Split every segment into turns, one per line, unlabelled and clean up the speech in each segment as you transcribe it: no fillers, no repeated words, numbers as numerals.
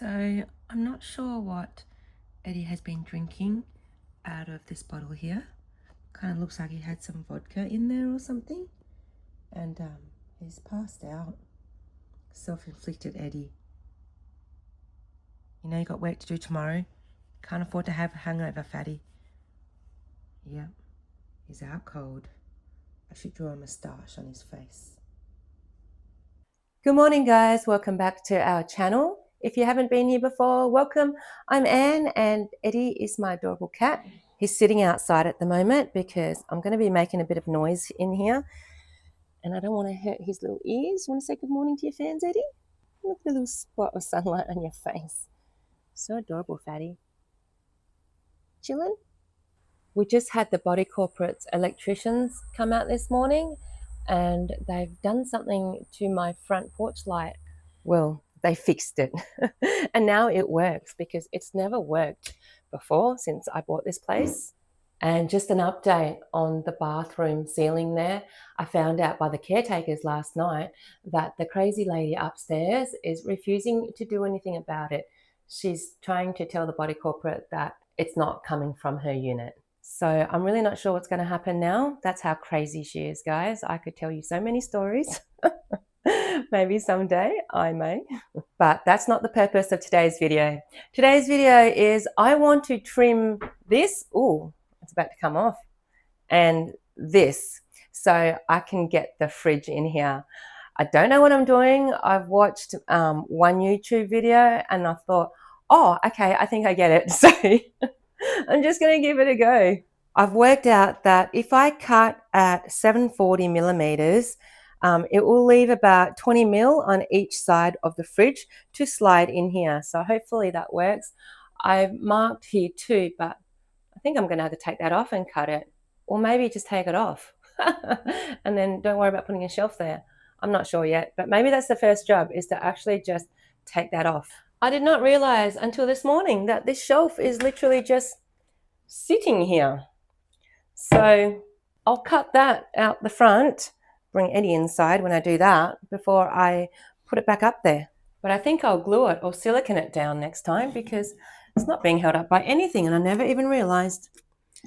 So I'm not sure what Eddie has been drinking out of this bottle here. Kind of looks like he had some vodka in there or something. And he's passed out. Self-inflicted Eddie. You know you got work to do tomorrow. Can't afford to have a hangover, fatty. Yep, he's out cold. I should draw a moustache on his face. Good morning, guys. Welcome back to our channel. If you haven't been here before, welcome. I'm Anne and Eddie is my adorable cat. He's sitting outside at the moment because I'm going to be making a bit of noise in here and I don't want to hurt his little ears. You want to say good morning to your fans, Eddie? Look at the little spot of sunlight on your face. So adorable, fatty. Chillin'? We just had the Body Corporate's electricians come out this morning and they've done something to my front porch light. Well, they fixed it and now it works because it's never worked before since I bought this place. And just an update on the bathroom ceiling there. I found out by the caretakers last night that the crazy lady upstairs is refusing to do anything about it. She's trying to tell the Body Corporate that it's not coming from her unit. So I'm really not sure what's going to happen now. That's how crazy she is, guys. I could tell you so many stories. Maybe someday I may. But that's not the purpose of today's video. Today's video is I want to trim this. Ooh, it's about to come off. And this. So I can get the fridge in here. I don't know what I'm doing. I've watched one YouTube video and I thought, oh, okay, I think I get it. So I'm just going to give it a go. I've worked out that if I cut at 740 millimeters, it will leave about 20 mil on each side of the fridge to slide in here. So hopefully that works. I've marked here too, but I think I'm going to have to take that off and cut it. Or maybe just take it off and then don't worry about putting a shelf there. I'm not sure yet, but maybe that's the first job, is to actually just take that off. I did not realize until this morning that this shelf is literally just sitting here. So I'll cut that out the front, bring Eddie inside when I do that before I put it back up there. But I think I'll glue it or silicone it down next time because it's not being held up by anything and I never even realized.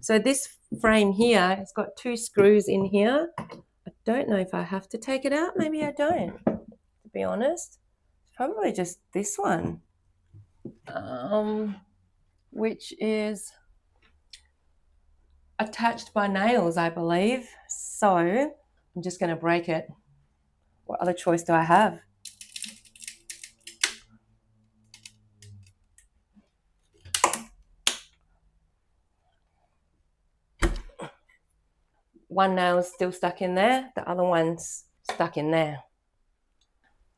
So this frame here, it's got 2 screws in here. I don't know if I have to take it out. Maybe I don't, to be honest. It's probably just this one, which is attached by nails, I believe. So I'm just going to break it. What other choice do I have? One nail's still stuck in there, the other one's stuck in there.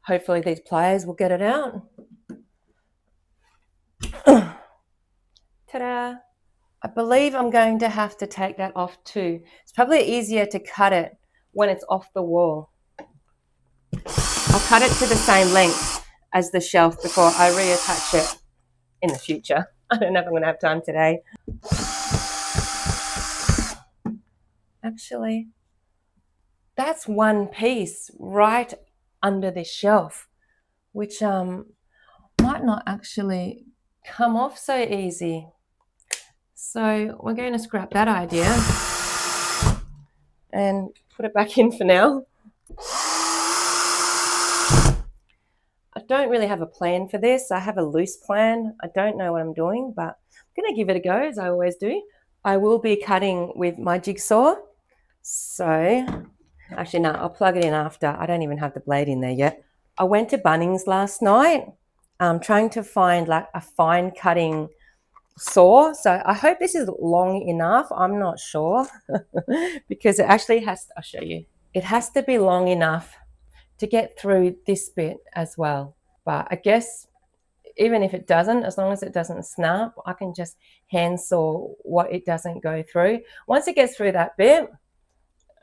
Hopefully these pliers will get it out. Ta-da! I believe I'm going to have to take that off too. It's probably easier to cut it when it's off the wall. I'll cut it to the same length as the shelf before I reattach it in the future. I don't know if I'm going to have time today. Actually, that's one piece right under this shelf, which might not actually come off so easy. So we're going to scrap that idea and put it back in for now. I don't really have a plan for this. I have a loose plan. I don't know what I'm doing, but I'm going to give it a go as I always do. I will be cutting with my jigsaw. So actually, no, I'll plug it in after. I don't even have the blade in there yet. I went to Bunnings last night trying to find like a fine cutting saw. So I hope this is long enough. I'm not sure because it actually has to, I'll show you. It has to be long enough to get through this bit as well. But I guess even if it doesn't, as long as it doesn't snap, I can just hand saw what it doesn't go through. Once it gets through that bit,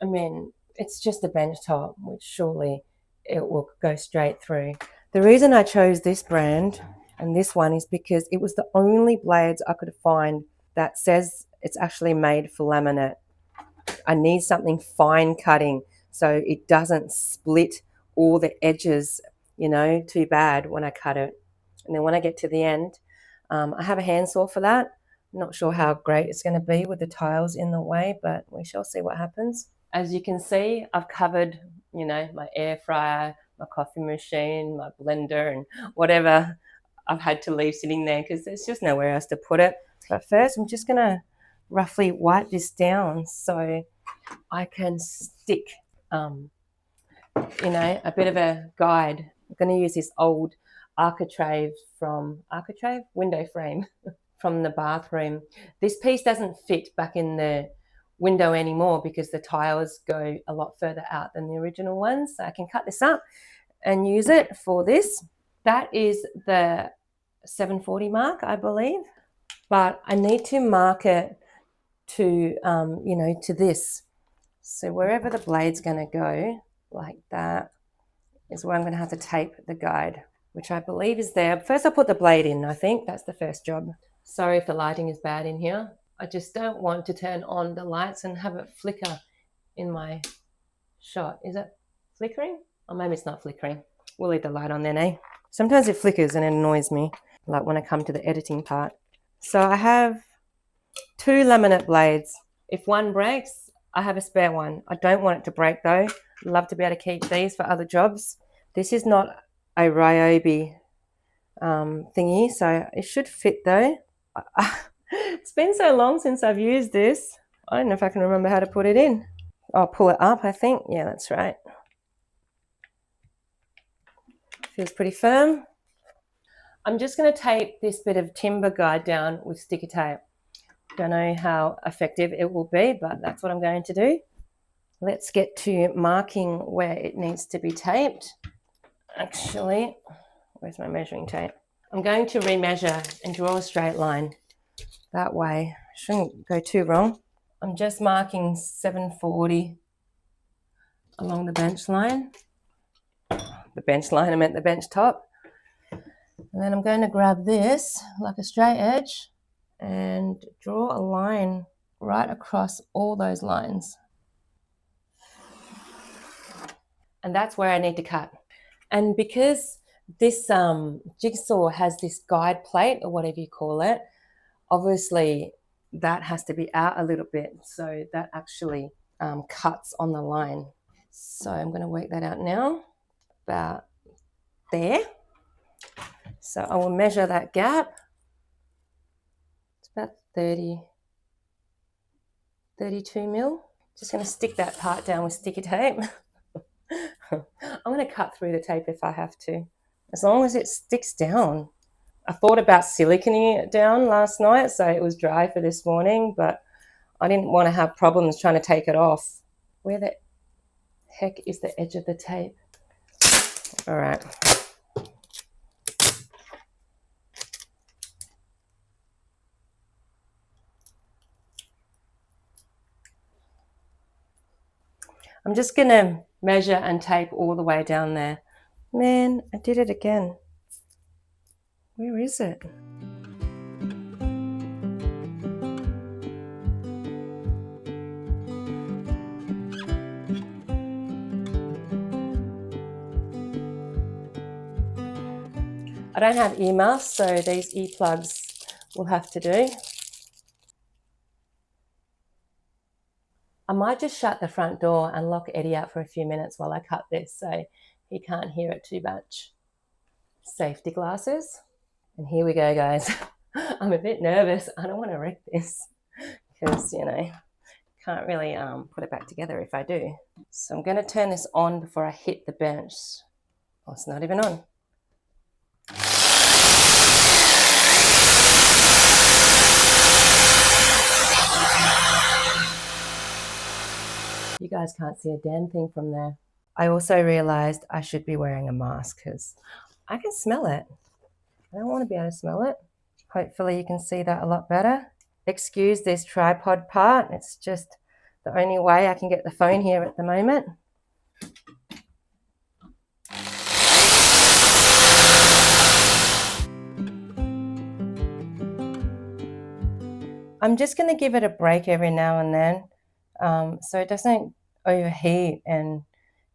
I mean, it's just a bench top, which surely it will go straight through. The reason I chose this brand and this one is because it was the only blades I could find that says it's actually made for laminate. I need something fine cutting so it doesn't split all the edges, you know, too bad when I cut it. And then when I get to the end, I have a handsaw for that. I'm not sure how great it's going to be with the tiles in the way, but we shall see what happens. As you can see, I've covered, you know, my air fryer, my coffee machine, my blender, and whatever I've had to leave sitting there because there's just nowhere else to put it. But first, I'm just going to roughly wipe this down so I can stick, you know, a bit of a guide. I'm going to use this old architrave window frame from the bathroom. This piece doesn't fit back in the window anymore because the tiles go a lot further out than the original ones. So I can cut this up and use it for this. That is the 740 mark, I believe, but I need to mark it to, you know, to this. So wherever the blade's going to go, like that, is where I'm going to have to tape the guide, which I believe is there. First I'll put the blade in, I think that's the first job. Sorry if the lighting is bad in here. I just don't want to turn on the lights and have it flicker in my shot. Is it flickering? Or maybe it's not flickering. We'll leave the light on then, eh? Sometimes it flickers and it annoys me, like when I come to the editing part. So I have 2 laminate blades. If one breaks, I have a spare one. I don't want it to break though. I'd love to be able to keep these for other jobs. This is not a Ryobi thingy, so it should fit though. It's been so long since I've used this. I don't know if I can remember how to put it in. I'll pull it up, I think. Yeah, that's right. Feels pretty firm. I'm just going to tape this bit of timber guide down with sticky tape. Don't know how effective it will be, but that's what I'm going to do. Let's get to marking where it needs to be taped. Actually, where's my measuring tape? I'm going to remeasure and draw a straight line. That way, shouldn't go too wrong. I'm just marking 740 along the bench line. The bench line, I meant the bench top. And then I'm going to grab this like a straight edge and draw a line right across all those lines. And that's where I need to cut. And because this jigsaw has this guide plate or whatever you call it, obviously that has to be out a little bit, so that actually cuts on the line. So I'm going to work that out now, about there. So I will measure that gap. It's about 32 mil. Just going to stick that part down with sticky tape. I'm going to cut through the tape if I have to, as long as it sticks down. I thought about siliconing it down last night so it was dry for this morning, but I didn't want to have problems trying to take it off. Where the heck is the edge of the tape? All right. I'm just going to measure and tape all the way down there. Man, I did it again. Where is it? I don't have earmuffs, so these earplugs will have to do. I might just shut the front door and lock Eddie out for a few minutes while I cut this so he can't hear it too much. Safety glasses. And here we go, guys. I'm a bit nervous. I don't want to wreck this because, you know, can't really put it back together if I do. So I'm going to turn this on before I hit the bench. Oh, it's not even on. You guys can't see a damn thing from there. I also realized I should be wearing a mask because I can smell it. I don't want to be able to smell it. Hopefully you can see that a lot better. Excuse this tripod part. It's just the only way I can get the phone here at the moment. I'm just going to give it a break every now and then so it doesn't overheat and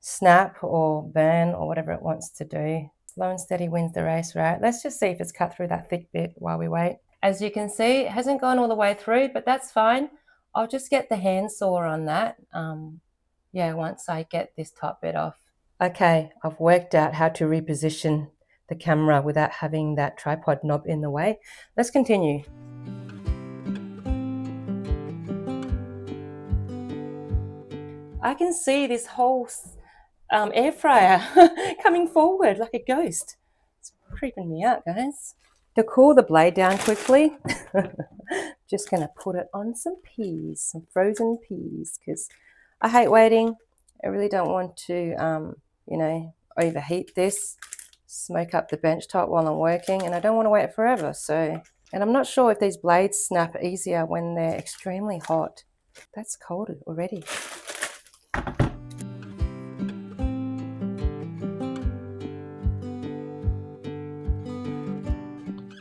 snap or burn or whatever it wants to do. Slow and steady wins the race, right? Let's just see if it's cut through that thick bit while we wait. As you can see, it hasn't gone all the way through, but that's fine. I'll just get the handsaw on that. Yeah, once I get this top bit off. Okay, I've worked out how to reposition the camera without having that tripod knob in the way. Let's continue. I can see this whole air fryer coming forward like a ghost. It's creeping me out, guys. To cool the blade down quickly, just gonna put it on some peas, some frozen peas, because I hate waiting. I really don't want to, you know, overheat this, smoke up the bench top while I'm working, and I don't want to wait forever. So, and I'm not sure if these blades snap easier when they're extremely hot. That's cold already.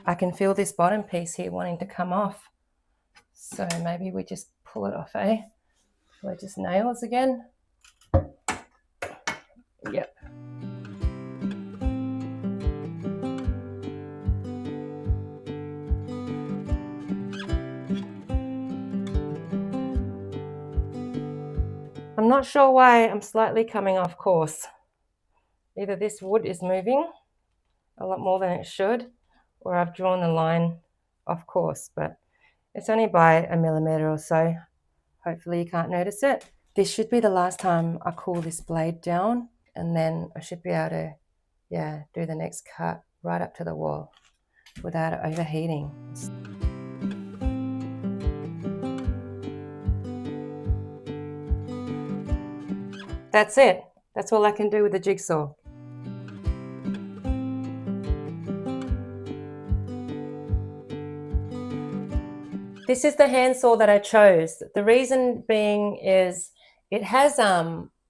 I can feel this bottom piece here wanting to come off. So maybe we just pull it off, eh? We're just nails again. Yep. I'm not sure why I'm slightly coming off course. Either this wood is moving a lot more than it should, or I've drawn the line off course, but it's only by 1 millimeter or so. Hopefully you can't notice it. This should be the last time I cool this blade down, and then I should be able to, yeah, do the next cut right up to the wall without it overheating. That's it. That's all I can do with the jigsaw. This is the handsaw that I chose. The reason being is it has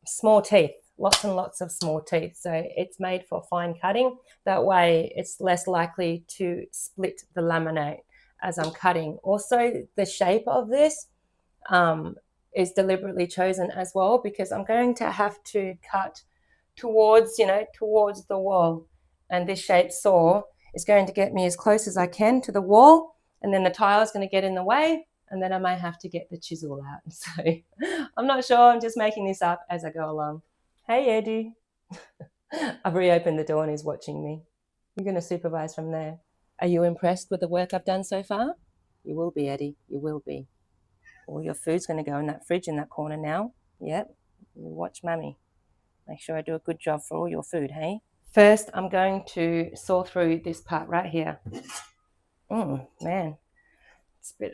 small teeth, lots and lots of small teeth. So it's made for fine cutting. That way it's less likely to split the laminate as I'm cutting. Also, the shape of this is deliberately chosen as well, because I'm going to have to cut towards, you know, towards the wall. And this shaped saw is going to get me as close as I can to the wall, and then the tile is going to get in the way, and then I may have to get the chisel out. So I'm not sure. I'm just making this up as I go along. Hey, Eddie. I've reopened the door and he's watching me. You're going to supervise from there. Are you impressed with the work I've done so far? You will be, Eddie. You will be. All your food's going to go in that fridge in that corner now. Yep. You watch Mummy. Make sure I do a good job for all your food, hey? First, I'm going to saw through this part right here. Man, it's a bit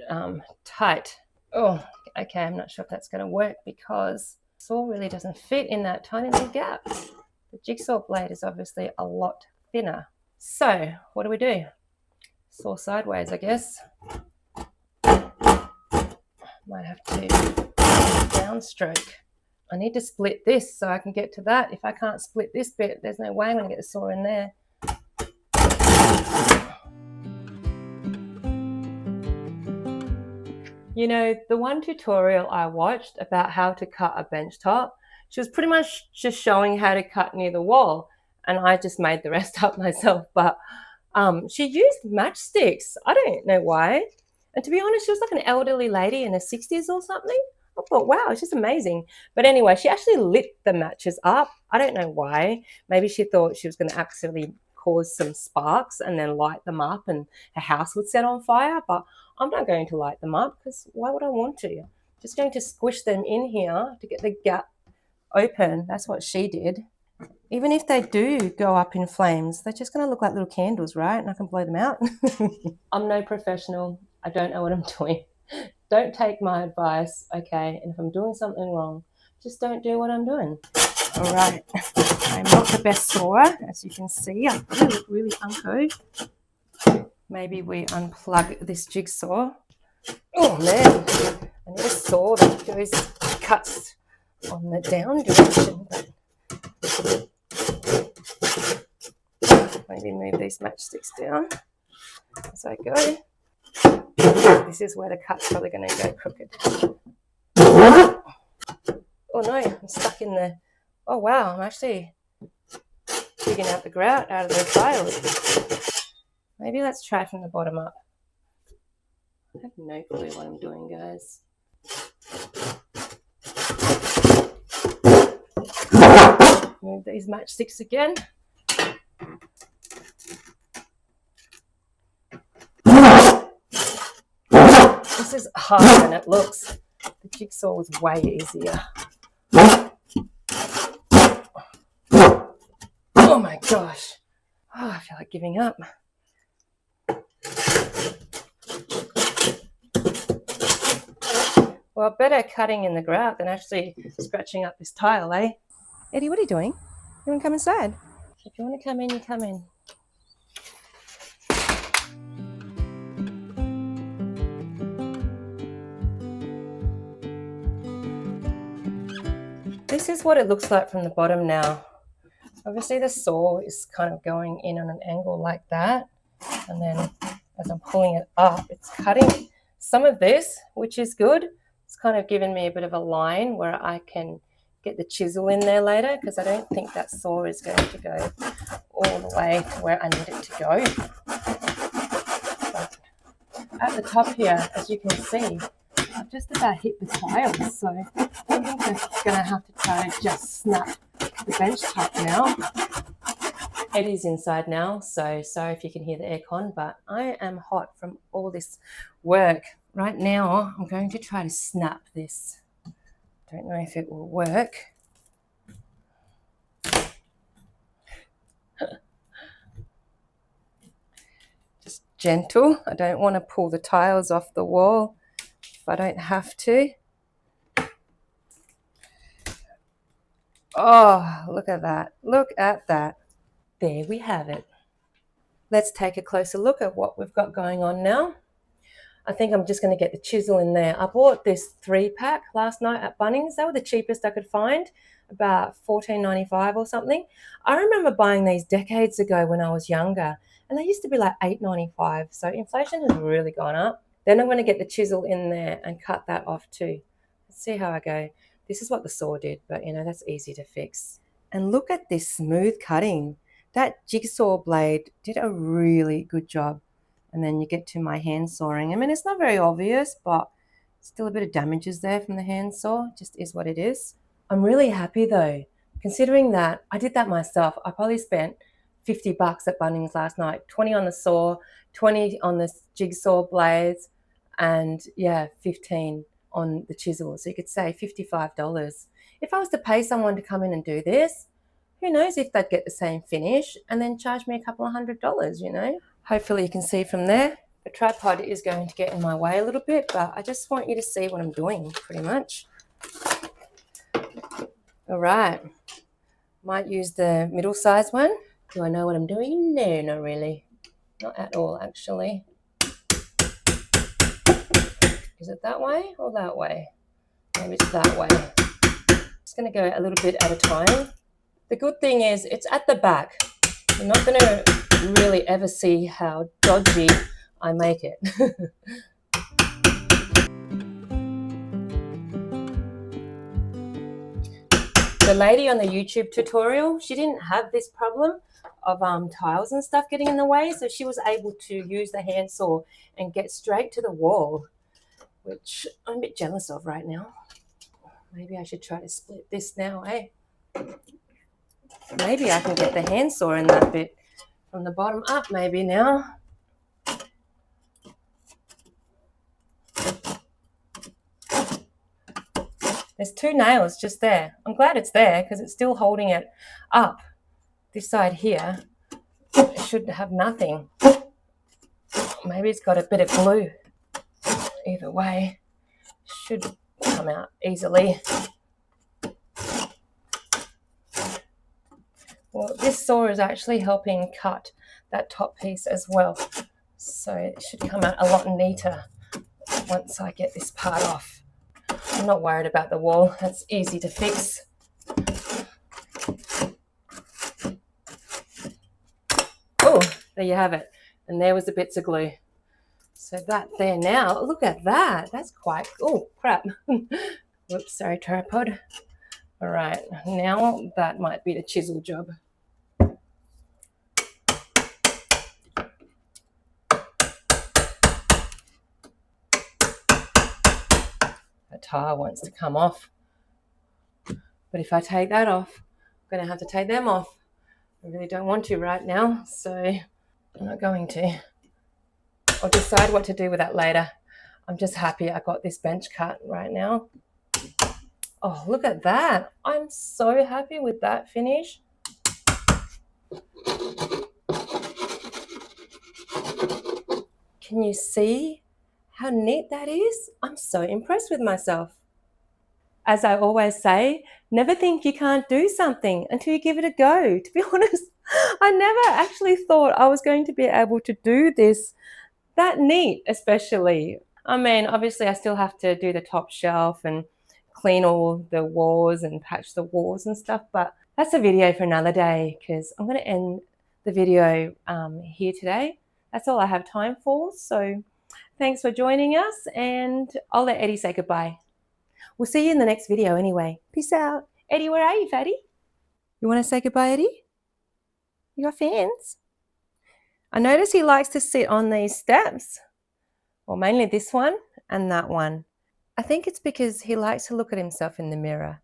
tight. Oh, okay, I'm not sure if that's going to work because the saw really doesn't fit in that tiny little gap. The jigsaw blade is obviously a lot thinner. So, what do? Saw sideways, I guess. Might have to downstroke. I need to split this so I can get to that. If I can't split this bit, there's no way I'm going to get the saw in there. You know, the one tutorial I watched about how to cut a bench top, she was pretty much just showing how to cut near the wall, and I just made the rest up myself. But she used matchsticks. I don't know why. And to be honest, she was like an elderly lady in her 60s or something. I thought, wow, it's just amazing. But anyway, she actually lit the matches up. I don't know why. Maybe she thought she was going to accidentally cause some sparks and then light them up and her house would set on fire. But I'm not going to light them up because why would I want to? I'm just going to squish them in here to get the gap open. That's what she did. Even if they do go up in flames, they're just going to look like little candles, right? And I can blow them out. I'm no professional. I don't know what I'm doing. Don't take my advice, okay? And if I'm doing something wrong, just don't do what I'm doing. All right. I'm not the best sawer, as you can see. I look really unco. Maybe we unplug this jigsaw. Oh, man. I need a saw that cuts on the down direction. Maybe move these matchsticks down as I go. This is where the cut's probably going to go crooked. Oh no, I'm stuck in the... Oh wow, I'm actually digging out the grout out of the tiles. Maybe let's try from the bottom up. I have no clue what I'm doing, guys. Move these matchsticks again. This is harder than it looks. The jigsaw was way easier. Oh my gosh. Oh, I feel like giving up. Well, better cutting in the grout than actually scratching up this tile, eh? Eddie, what are you doing? You want to come inside? If you want to come in, you come in. This is what it looks like from the bottom now. Obviously the saw is kind of going in on an angle like that, and then as I'm pulling it up, it's cutting some of this, which is good. It's kind of given me a bit of a line where I can get the chisel in there later, because I don't think that saw is going to go all the way to where I need it to go. But at the top here, as you can see, I've just about hit the tiles, so I think I'm just going to have to try to just snap the bench top now. Eddie's inside now, so sorry if you can hear the aircon, but I am hot from all this work. Right now, I'm going to try to snap this. Don't know if it will work. Just gentle. I don't want to pull the tiles off the wall if I don't have to. Oh, look at that. Look at that. There we have it. Let's take a closer look at what we've got going on now. I think I'm just going to get the chisel in there. I bought this 3-pack last night at Bunnings. They were the cheapest I could find, about $14.95 or something. I remember buying these decades ago when I was younger, and they used to be like $8.95. So inflation has really gone up. Then I'm going to get the chisel in there and cut that off too. Let's see how I go. This is what the saw did, but you know, that's easy to fix. And look at this smooth cutting. That jigsaw blade did a really good job. And then you get to my hand sawing. I mean, it's not very obvious, but still a bit of damages there from the hand saw. It just is what it is. I'm really happy though, considering that I did that myself. I probably spent $50 at Bunnings last night, 20 on the saw, 20 on the jigsaw blades, and yeah, 15 on the chisel. So you could say $55. If I was to pay someone to come in and do this, who knows if they'd get the same finish and then charge me a couple of $100, you know? Hopefully you can see from there. The tripod is going to get in my way a little bit, but I just want you to see what I'm doing pretty much. All right. Might use the middle-sized one. Do I know what I'm doing? No, not really. Not at all, actually. Is it that way or that way? Maybe it's that way. Just going to go a little bit at a time. The good thing is it's at the back. You're not going to really ever see how dodgy I make it. The lady on the YouTube tutorial, she didn't have this problem of tiles and stuff getting in the way, so she was able to use the handsaw and get straight to the wall, which I'm a bit jealous of right now. Maybe I should try to split this now, eh? Maybe I can get the handsaw in that bit from the bottom up maybe now. There's 2 nails just there. I'm glad it's there because it's still holding it up. This side here, it should have nothing. Maybe it's got a bit of glue. Either way, should come out easily. Well, this saw is actually helping cut that top piece as well. So it should come out a lot neater once I get this part off. I'm not worried about the wall. That's easy to fix. Oh, there you have it. And there was the bits of glue. So that there now, look at that. That's quite, oh, crap. Whoops, sorry, tripod. All right, now that might be the chisel job. tire wants to come off. But if I take that off, I'm going to have to take them off. I really don't want to right now, so I'm not going to. I'll decide what to do with that later. I'm just happy I got this bench cut right now. Oh, look at that. I'm so happy with that finish. Can you see how neat that is? I'm so impressed with myself. As I always say, never think you can't do something until you give it a go. To be honest, I never actually thought I was going to be able to do this that neat, especially. I mean, obviously I still have to do the top shelf and clean all the walls and patch the walls and stuff, but that's a video for another day because I'm going to end the video here today. That's all I have time for. So thanks for joining us, and I'll let Eddie say goodbye. We'll see you in the next video anyway. Peace out. Eddie, where are you, fatty? You want to say goodbye, Eddie? You got fans? I notice he likes to sit on these steps. Well, mainly this one and that one. I think it's because he likes to look at himself in the mirror.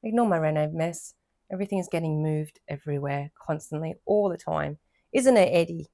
Ignore my Reno mess. Everything's getting moved everywhere, constantly, all the time. Isn't it, Eddie?